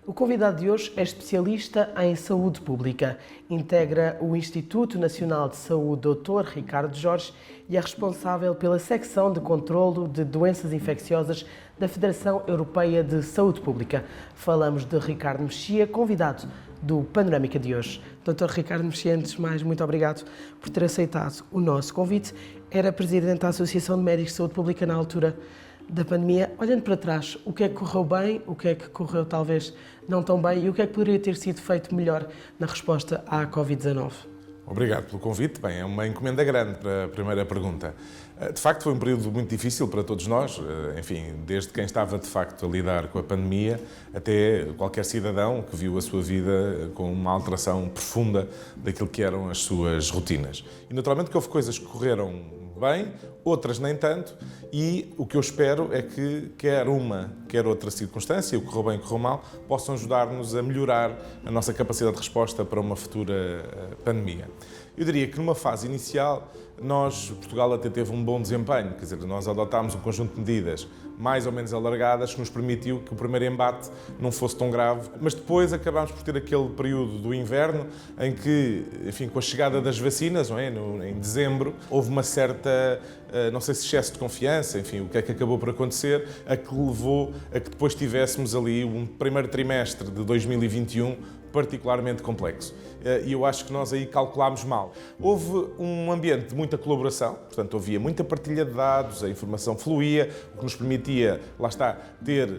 O convidado de hoje é especialista em saúde pública. Integra o Instituto Nacional de Saúde Dr. Ricardo Jorge e é responsável pela secção de controlo de doenças infecciosas da Federação Europeia de Saúde Pública. Falamos de Ricardo Mexia, convidado do Panorâmica de hoje. Dr. Ricardo Mexia, antes de mais, muito obrigado por ter aceitado o nosso convite. Era presidente da Associação de Médicos de Saúde Pública na altura da pandemia. Olhando para trás, o que é que correu bem, o que é que correu talvez não tão bem e o que é que poderia ter sido feito melhor na resposta à Covid-19? Obrigado pelo convite. Bem, é uma encomenda grande para a primeira pergunta. De facto, foi um período muito difícil para todos nós, enfim, desde quem estava de facto a lidar com a pandemia até qualquer cidadão que viu a sua vida com uma alteração profunda daquilo que eram as suas rotinas. E naturalmente que houve coisas que correram bem, outras nem tanto, e o que eu espero é que quer uma, quer outra circunstância, o que correu bem e correu mal, possam ajudar-nos a melhorar a nossa capacidade de resposta para uma futura pandemia. Eu diria que numa fase inicial, Portugal até teve um bom desempenho, quer dizer, nós adotámos um conjunto de medidas mais ou menos alargadas que nos permitiu que o primeiro embate não fosse tão grave, mas depois acabámos por ter aquele período do inverno em que, enfim, com a chegada das vacinas, não é? Em dezembro, houve uma certa, não sei se excesso de confiança, enfim, o que é que acabou por acontecer, a que levou a que depois tivéssemos ali um primeiro trimestre de 2021 particularmente complexo. E eu acho que nós aí calculámos mal. Houve um ambiente de muita colaboração, portanto havia muita partilha de dados, a informação fluía, o que nos permitia, lá está, ter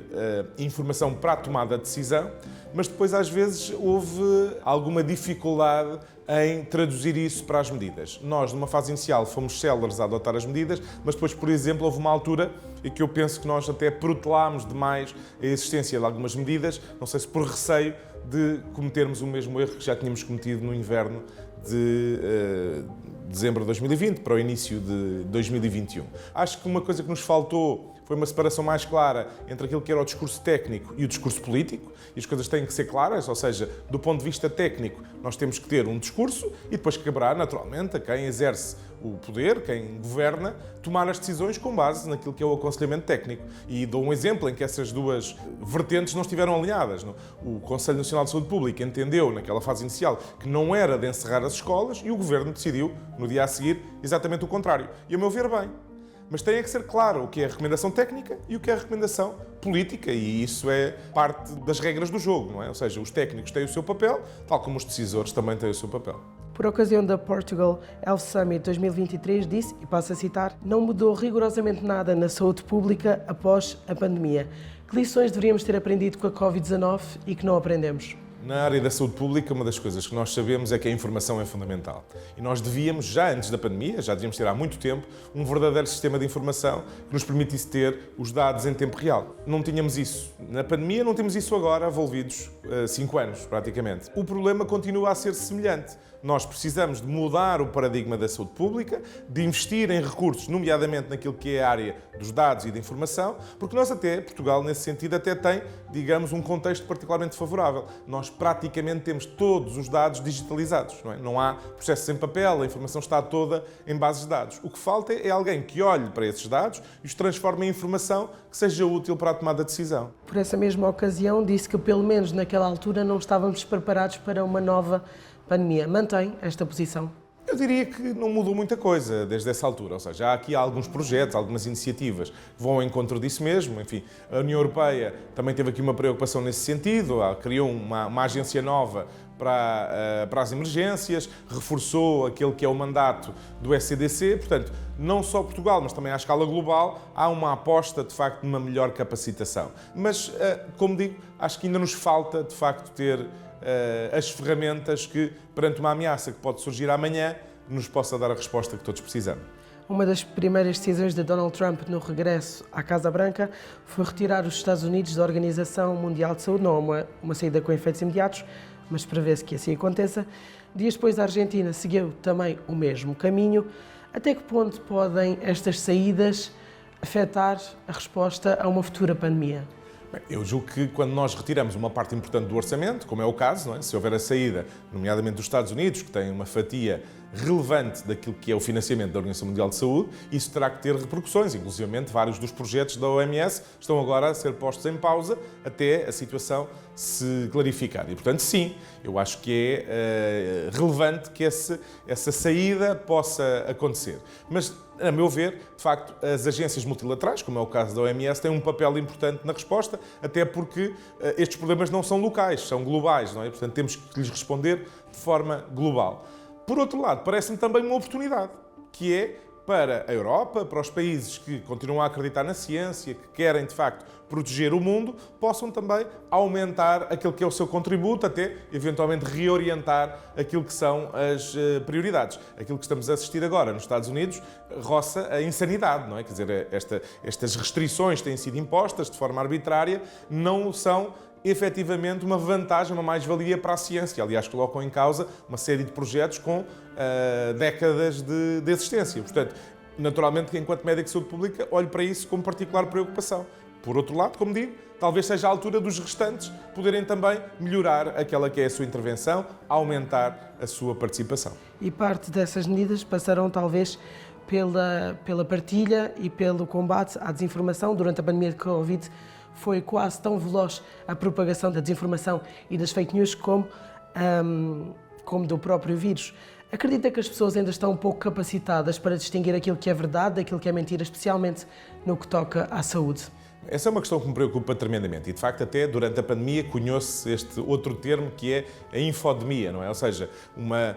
informação para a tomada de decisão, mas depois às vezes houve alguma dificuldade em traduzir isso para as medidas. Nós, numa fase inicial, fomos céleres a adotar as medidas, mas depois, por exemplo, houve uma altura em que eu penso que nós até protelámos demais a existência de algumas medidas, não sei se por receio de cometermos o mesmo erro que já tínhamos cometido no inverno de dezembro de 2020 para o início de 2021. Acho que uma coisa que nos faltou foi uma separação mais clara entre aquilo que era o discurso técnico e o discurso político, e as coisas têm que ser claras, ou seja, do ponto de vista técnico, nós temos que ter um discurso e depois caberá, naturalmente, a quem exerce o poder, quem governa, tomar as decisões com base naquilo que é o aconselhamento técnico. E dou um exemplo em que essas duas vertentes não estiveram alinhadas. O Conselho Nacional de Saúde Pública entendeu, naquela fase inicial, que não era de encerrar as escolas e o Governo decidiu, no dia a seguir, exatamente o contrário. E, a meu ver, bem. Mas tem que ser claro o que é a recomendação técnica e o que é a recomendação política, e isso é parte das regras do jogo, não é? Ou seja, os técnicos têm o seu papel, tal como os decisores também têm o seu papel. Por ocasião da Portugal Health Summit 2023, disse, e passo a citar, não mudou rigorosamente nada na saúde pública após a pandemia. Que lições deveríamos ter aprendido com a Covid-19 e que não aprendemos? Na área da saúde pública, uma das coisas que nós sabemos é que a informação é fundamental. E nós devíamos, já antes da pandemia, já devíamos ter há muito tempo, um verdadeiro sistema de informação que nos permitisse ter os dados em tempo real. Não tínhamos isso. Na pandemia não temos isso agora, envolvidos 5 anos, praticamente. O problema continua a ser semelhante. Nós precisamos de mudar o paradigma da saúde pública, de investir em recursos, nomeadamente naquilo que é a área dos dados e da informação, porque nós Portugal, nesse sentido, até tem, digamos, um contexto particularmente favorável. Nós praticamente temos todos os dados digitalizados, não é? Não há processos em papel, a informação está toda em bases de dados. O que falta é alguém que olhe para esses dados e os transforme em informação que seja útil para a tomada de decisão. Por essa mesma ocasião, disse que pelo menos naquela altura não estávamos preparados para uma nova pandemia. Mantém esta posição? Eu diria que não mudou muita coisa desde essa altura, ou seja, há aqui alguns projetos, algumas iniciativas que vão ao encontro disso mesmo, enfim, a União Europeia também teve aqui uma preocupação nesse sentido, criou uma agência nova para as emergências, reforçou aquele que é o mandato do ECDC, portanto, não só Portugal, mas também à escala global, há uma aposta, de facto, numa melhor capacitação. Mas, como digo, acho que ainda nos falta, de facto, ter as ferramentas que, perante uma ameaça que pode surgir amanhã, nos possa dar a resposta que todos precisamos. Uma das primeiras decisões de Donald Trump no regresso à Casa Branca foi retirar os Estados Unidos da Organização Mundial de Saúde, não uma saída com efeitos imediatos, mas prevê-se que assim aconteça. Dias depois, a Argentina seguiu também o mesmo caminho. Até que ponto podem estas saídas afetar a resposta a uma futura pandemia? Bem, eu julgo que quando nós retiramos uma parte importante do orçamento, como é o caso, não é? Se houver a saída, nomeadamente dos Estados Unidos, que tem uma fatia relevante daquilo que é o financiamento da Organização Mundial de Saúde, isso terá que ter repercussões. Inclusivamente, vários dos projetos da OMS estão agora a ser postos em pausa até a situação se clarificar. E, portanto, sim, eu acho que é relevante que essa saída possa acontecer. Mas, a meu ver, de facto, as agências multilaterais, como é o caso da OMS, têm um papel importante na resposta, até porque estes problemas não são locais, são globais, não é? Portanto, temos que lhes responder de forma global. Por outro lado, parece-me também uma oportunidade, que é para a Europa, para os países que continuam a acreditar na ciência, que querem, de facto, proteger o mundo, possam também aumentar aquilo que é o seu contributo, até, eventualmente, reorientar aquilo que são as prioridades. Aquilo que estamos a assistir agora nos Estados Unidos roça a insanidade, não é? Quer dizer, estas restrições têm sido impostas de forma arbitrária, não são efetivamente uma vantagem, uma mais-valia para a ciência. Aliás, colocam em causa uma série de projetos com décadas de existência. Portanto, naturalmente que enquanto médico de saúde pública olho para isso com particular preocupação. Por outro lado, como digo, talvez seja a altura dos restantes poderem também melhorar aquela que é a sua intervenção, aumentar a sua participação. E parte dessas medidas passarão talvez pela partilha e pelo combate à desinformação. Durante a pandemia de Covid foi quase tão veloz a propagação da desinformação e das fake news como do próprio vírus. Acredita que as pessoas ainda estão um pouco capacitadas para distinguir aquilo que é verdade daquilo que é mentira, especialmente no que toca à saúde? Essa é uma questão que me preocupa tremendamente e, de facto, até durante a pandemia cunhou-se este outro termo que é a infodemia, não é? Ou seja, uma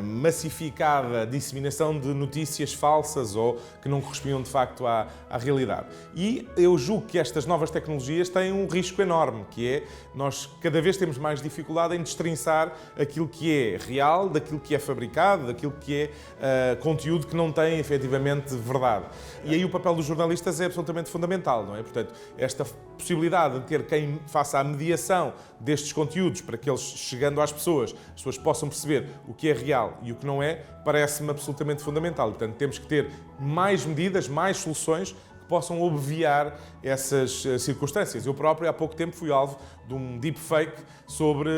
massificada disseminação de notícias falsas ou que não correspondiam, de facto, à realidade. E eu julgo que estas novas tecnologias têm um risco enorme, que é nós cada vez temos mais dificuldade em destrinçar aquilo que é real, daquilo que é fabricado, daquilo que é conteúdo que não tem, efetivamente, verdade. E aí o papel dos jornalistas é absolutamente fundamental, não é? Portanto, esta possibilidade de ter quem faça a mediação destes conteúdos para que eles, chegando às pessoas, as pessoas possam perceber o que é real e o que não é, parece-me absolutamente fundamental. Portanto, temos que ter mais medidas, mais soluções que possam obviar essas circunstâncias. Eu próprio, há pouco tempo, fui alvo de um deepfake sobre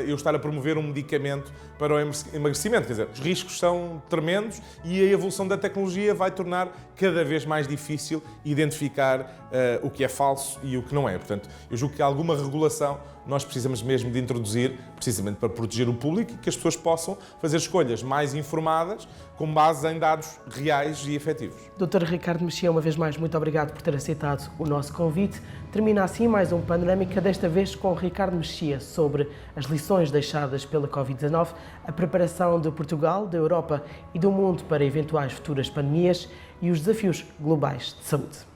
eu estar a promover um medicamento para o emagrecimento. Quer dizer, os riscos são tremendos e a evolução da tecnologia vai tornar cada vez mais difícil identificar o que é falso e o que não é. Portanto, eu julgo que alguma regulação nós precisamos mesmo de introduzir, precisamente para proteger o público e que as pessoas possam fazer escolhas mais informadas com base em dados reais e efetivos. Dr. Ricardo Mexia, uma vez mais, muito obrigado por ter aceitado o nosso convite. Termina assim mais um Panorâmica, desta vez com Ricardo Mexia, sobre as lições deixadas pela Covid-19, a preparação de Portugal, da Europa e do mundo para eventuais futuras pandemias e os desafios globais de saúde.